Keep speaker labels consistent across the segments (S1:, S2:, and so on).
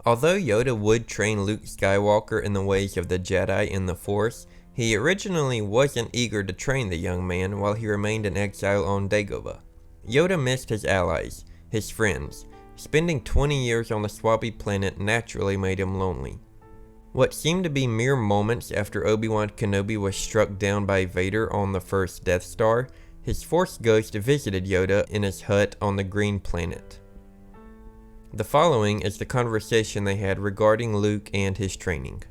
S1: Although Yoda would train Luke Skywalker in the ways of the Jedi and the Force, he originally wasn't eager to train the young man while he remained in exile on Dagobah. Yoda missed his allies, his friends. Spending 20 years on the swampy planet naturally made him lonely. What seemed to be mere moments after Obi-Wan Kenobi was struck down by Vader on the first Death Star, his Force ghost visited Yoda in his hut on the green planet. The following is the conversation they had regarding Luke and his training.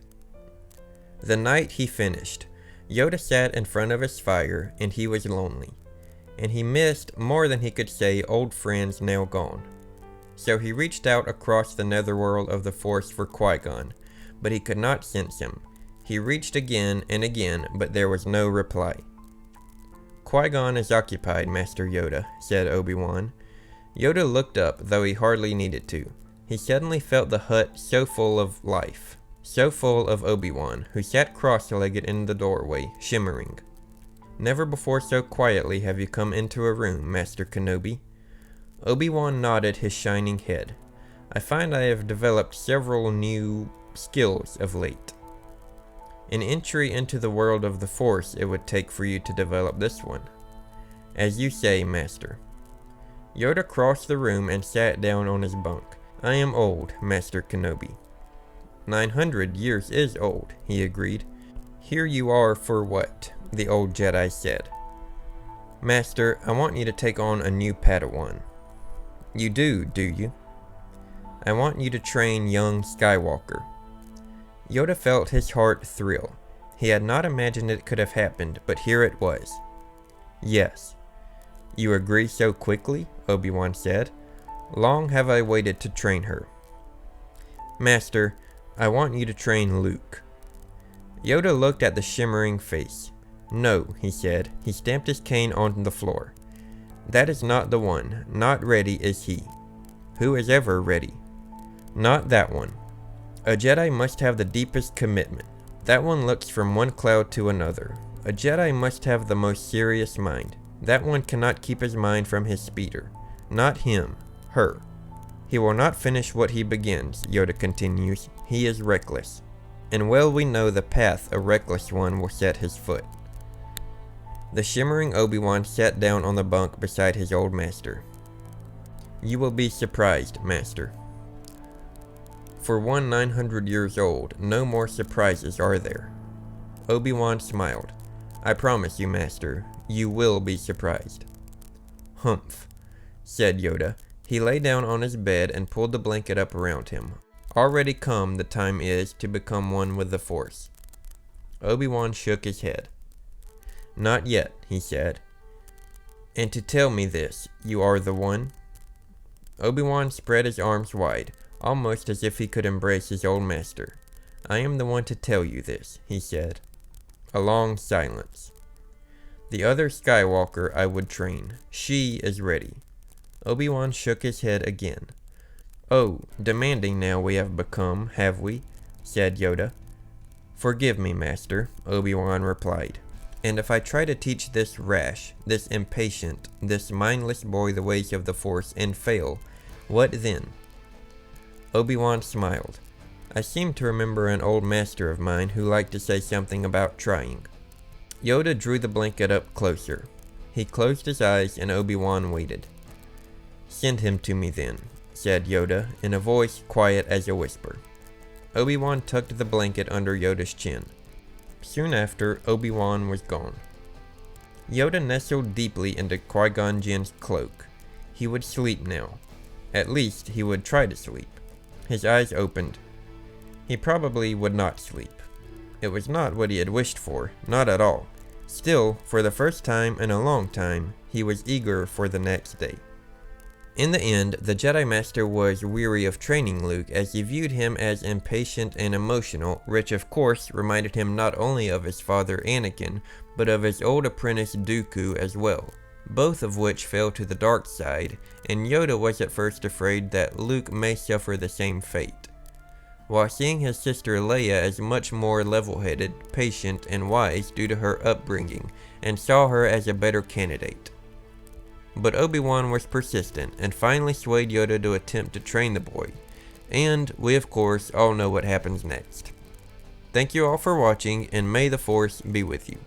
S1: The night he finished, Yoda sat in front of his fire and he was lonely, and he missed more than he could say old friends now gone. So he reached out across the netherworld of the Force for Qui-Gon, but he could not sense him. He reached again and again, but there was no reply. Qui-Gon is occupied, Master Yoda, said Obi-Wan. Yoda looked up, though he hardly needed to. He suddenly felt the hut so full of life, so full of Obi-Wan, who sat cross-legged in the doorway, shimmering. Never before so quietly have you come into a room, Master Kenobi. Obi-Wan nodded his shining head. I find I have developed several new skills of late. An entry into the world of the Force it would take for you to develop this one. As you say, Master. Yoda crossed the room and sat down on his bunk. I am old, Master Kenobi. 900 years is old, he agreed. Here you are for what? The old Jedi said. Master, I want you to take on a new Padawan. You do you? I want you to train young Skywalker. Yoda felt his heart thrill. He had not imagined it could have happened, but here it was. Yes. You agree so quickly? Obi-Wan said. Long have I waited to train her. Master, I want you to train Luke. Yoda looked at the shimmering face. No, he said. He stamped his cane on the floor. That is not the one. Not ready is he. Who is ever ready? Not that one. A Jedi must have the deepest commitment. That one looks from one cloud to another. A Jedi must have the most serious mind. That one cannot keep his mind from his speeder. Not him. Her. He will not finish what he begins, Yoda continues. He is reckless. And well we know the path a reckless one will set his foot. The shimmering Obi-Wan sat down on the bunk beside his old master. You will be surprised, Master. For one 900 years old, no more surprises are there. Obi-Wan smiled. I promise you, Master, you will be surprised. Humph, said Yoda. He lay down on his bed and pulled the blanket up around him. Already come the time is to become one with the Force. Obi-Wan shook his head. Not yet, he said. And to tell me this, you are the one? Obi-Wan spread his arms wide, almost as if he could embrace his old master. I am the one to tell you this, he said. A long silence. The other Skywalker I would train. She is ready. Obi-Wan shook his head again. Oh, demanding now we have become, have we? Said Yoda. Forgive me, Master, Obi-Wan replied. And if I try to teach this rash, this impatient, this mindless boy the ways of the Force and fail, what then? Obi-Wan smiled. I seem to remember an old master of mine who liked to say something about trying. Yoda drew the blanket up closer. He closed his eyes and Obi-Wan waited. Send him to me then, said Yoda, in a voice quiet as a whisper. Obi-Wan tucked the blanket under Yoda's chin. Soon after, Obi-Wan was gone. Yoda nestled deeply into Qui-Gon Jinn's cloak. He would sleep now. At least, he would try to sleep. His eyes opened. He probably would not sleep. It was not what he had wished for, not at all. Still, for the first time in a long time, he was eager for the next day. In the end, the Jedi Master was weary of training Luke as he viewed him as impatient and emotional, which of course reminded him not only of his father Anakin, but of his old apprentice Dooku as well, both of which fell to the dark side, and Yoda was at first afraid that Luke may suffer the same fate. While seeing his sister Leia as much more level-headed, patient, and wise due to her upbringing, and saw her as a better candidate. But Obi-Wan was persistent, and finally swayed Yoda to attempt to train the boy. And we of course all know what happens next. Thank you all for watching, and may the Force be with you.